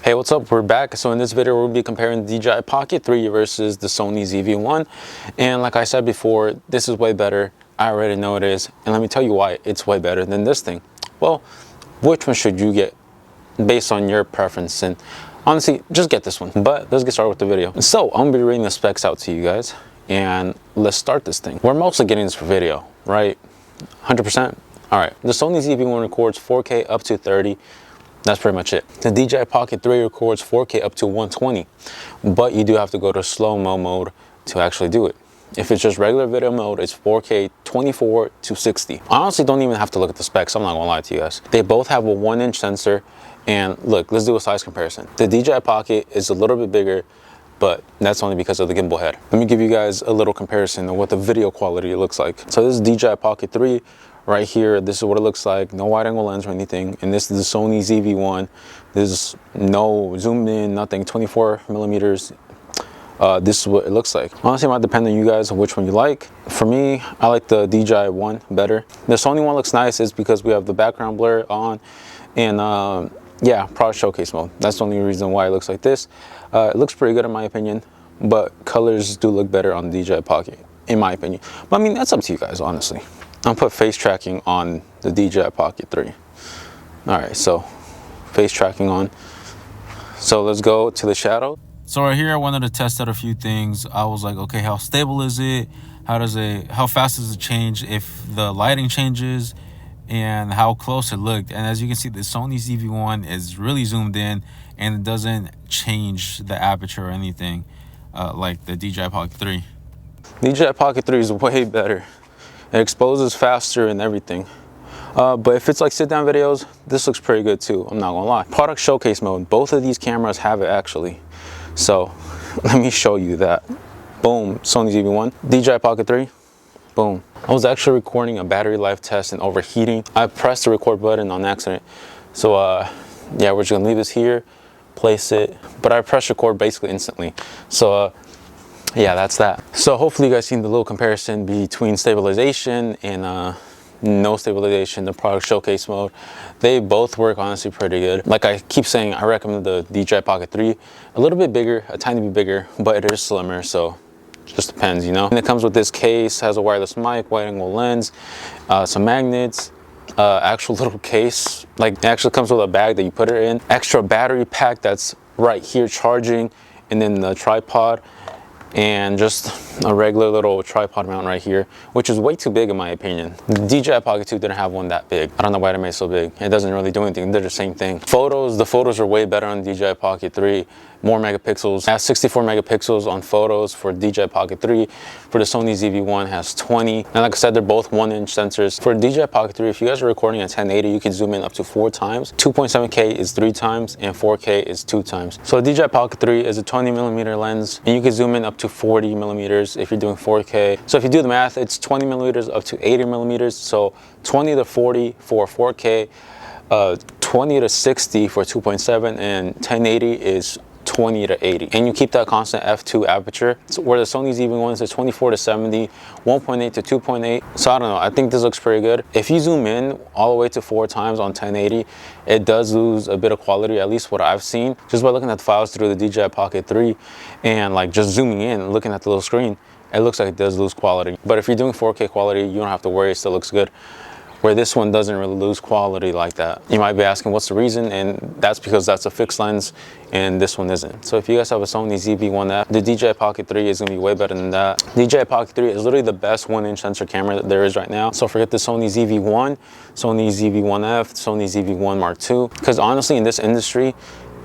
Hey, what's up? We're back. So in this video, we'll be comparing the DJI Pocket 3 versus the Sony ZV1. And like I said before, this is way better. I already know it is. And let me tell you why it's way better than this thing. Well, which one should you get based on your preference? And honestly, just get this one. But let's get started with the video. So I'm gonna be reading the specs out to you guys. And let's start this thing. We're mostly getting this for video, right? 100%? All right, the Sony ZV1 records 4K up to 30. That's pretty much it. The DJI Pocket 3 records 4K up to 120, but you do have to go to slow-mo mode to actually do it. If it's just regular video mode, it's 4K 24 to 60. I honestly don't even have to look at the specs, I'm not gonna lie to you guys. They both have a 1-inch sensor, and look, let's do a size comparison. The DJI Pocket is a little bit bigger, but that's only because of the gimbal head. Let me give you guys a little comparison of what the video quality looks like. So this is DJI Pocket 3. Right here, this is what it looks like. No wide angle lens or anything. And this is the Sony ZV1. There's no zoom in, nothing, 24 millimeters. This is what it looks like. Honestly, it might depend on you guys on which one you like. For me, I like the DJI one better. The Sony one looks nice is because we have the background blur on and yeah, product showcase mode. That's the only reason why it looks like this. It looks pretty good in my opinion, but colors do look better on the DJI Pocket, in my opinion. But I mean, that's up to you guys, honestly. I'm gonna put face tracking on the DJI Pocket 3. All right, so face tracking on. So let's go to the shadow. So right here, I wanted to test out a few things. I was like, okay, how stable is it? How fast does it change if the lighting changes, and how close it looked? And as you can see, the Sony ZV1 is really zoomed in and it doesn't change the aperture or anything like the DJI Pocket 3. DJI Pocket 3 is way better. It exposes faster and everything. But if it's like sit down videos, this looks pretty good too, I'm not gonna lie. Product showcase mode, both of these cameras have it actually. So let me show you that. Boom, Sony ZV1, DJI Pocket 3, boom. I was actually recording a battery life test and overheating. I pressed the record button on accident. So yeah, we're just gonna leave this here, place it, but I pressed record basically instantly. So yeah, that's that. So hopefully you guys seen the little comparison between stabilization and no stabilization, the product showcase mode. They both work honestly pretty good. Like I keep saying, I recommend the DJI Pocket 3. A little bit bigger, a tiny bit bigger, but it is slimmer, so it just depends, you know. And it comes with this case, has a wireless mic, wide angle lens, some magnets, actual little case. Like it actually comes with a bag that you put it in. Extra battery pack that's right here charging, and then the tripod, and just a regular little tripod mount right here, which is way too big in my opinion. The DJI Pocket 2 didn't have one that big. I don't know why they made it so big. It doesn't really do anything. They're the same thing. Photos, the photos are way better on the DJI Pocket 3. More megapixels. It has 64 megapixels on photos for DJI Pocket 3. For the Sony ZV1 has 20. And like I said, they're both 1-inch sensors. For DJI Pocket 3, if you guys are recording at 1080, you can zoom in up to 4 times. 2.7K is 3 times and 4K is 2 times. So the DJI Pocket 3 is a 20mm lens and you can zoom in up to 40 millimeters if you're doing 4K. So if you do the math, it's 20 millimeters up to 80 millimeters. So 20 to 40 for 4K, 20 to 60 for 2.7, and 1080 is 20 to 80, and you keep that constant f2 aperture. So where the Sony ZV1 is 24 to 70, 1.8 to 2.8. So I don't know, I think this looks pretty good. If you zoom in all the way to 4 times on 1080, it does lose a bit of quality, at least what I've seen, just by looking at the files through the DJI Pocket 3 and like just zooming in and looking at the little screen, it looks like it does lose quality. But if you're doing 4K quality, you don't have to worry, it still looks good. Where this one doesn't really lose quality like that. You might be asking what's the reason, and that's because that's a fixed lens and this one isn't. So if you guys have a Sony ZV1F, the DJI Pocket 3 is gonna be way better than that. DJI Pocket 3 is literally the best 1-inch sensor camera that there is right now. So forget the Sony ZV1, Sony ZV1F, Sony ZV1 Mark II, because honestly in this industry,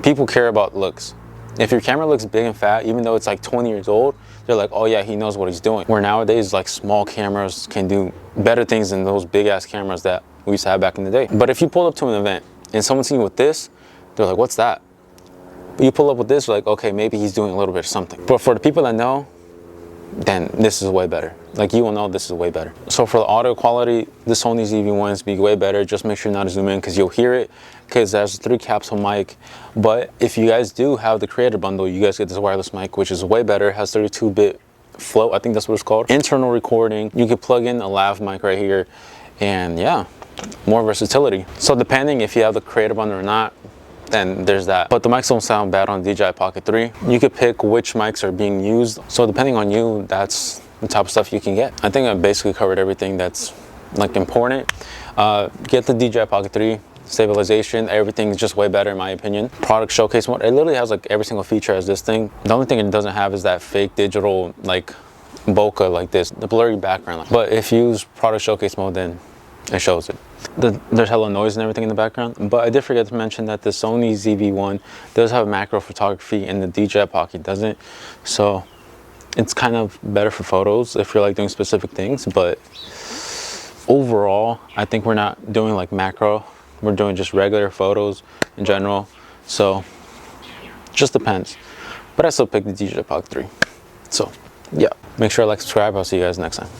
people care about looks. If your camera looks big and fat, even though it's like 20 years old, they're like, oh yeah, he knows what he's doing. Where nowadays, like small cameras can do better things than those big ass cameras that we used to have back in the day. But if you pull up to an event and someone's seen you with this, they're like, what's that? But you pull up with this, like, okay, maybe he's doing a little bit of something. But for the people that know, then this is way better. Like you will know this is way better. So for the audio quality, the Sony ZV1 is be way better. Just make sure not to zoom in because you'll hear it, because there's 3 capsule mic. But if you guys do have the creator bundle, you guys get this wireless mic, which is way better. It has 32-bit float, I think that's what it's called. Internal recording. You can plug in a lav mic right here, and yeah, more versatility. So depending if you have the creator bundle or not, then there's that. But the mics don't sound bad on DJI Pocket 3. You could pick which mics are being used. So depending on you, that's the type of stuff you can get. I think I basically covered everything that's like important. Get the DJI Pocket 3. Stabilization, everything is just way better in my opinion. Product showcase mode, it literally has like every single feature as this thing. The only thing it doesn't have is that fake digital like bokeh like this, the blurry background. But if you use product showcase mode, then it shows it. There's hella noise and everything in the background. But I did forget to mention that the Sony ZV1 does have macro photography and the DJI Pocket doesn't. So it's kind of better for photos if you're like doing specific things. But overall, I think we're not doing like macro. We're doing just regular photos in general. So just depends. But I still pick the DJI Pocket 3. So yeah, make sure to like, subscribe. I'll see you guys next time.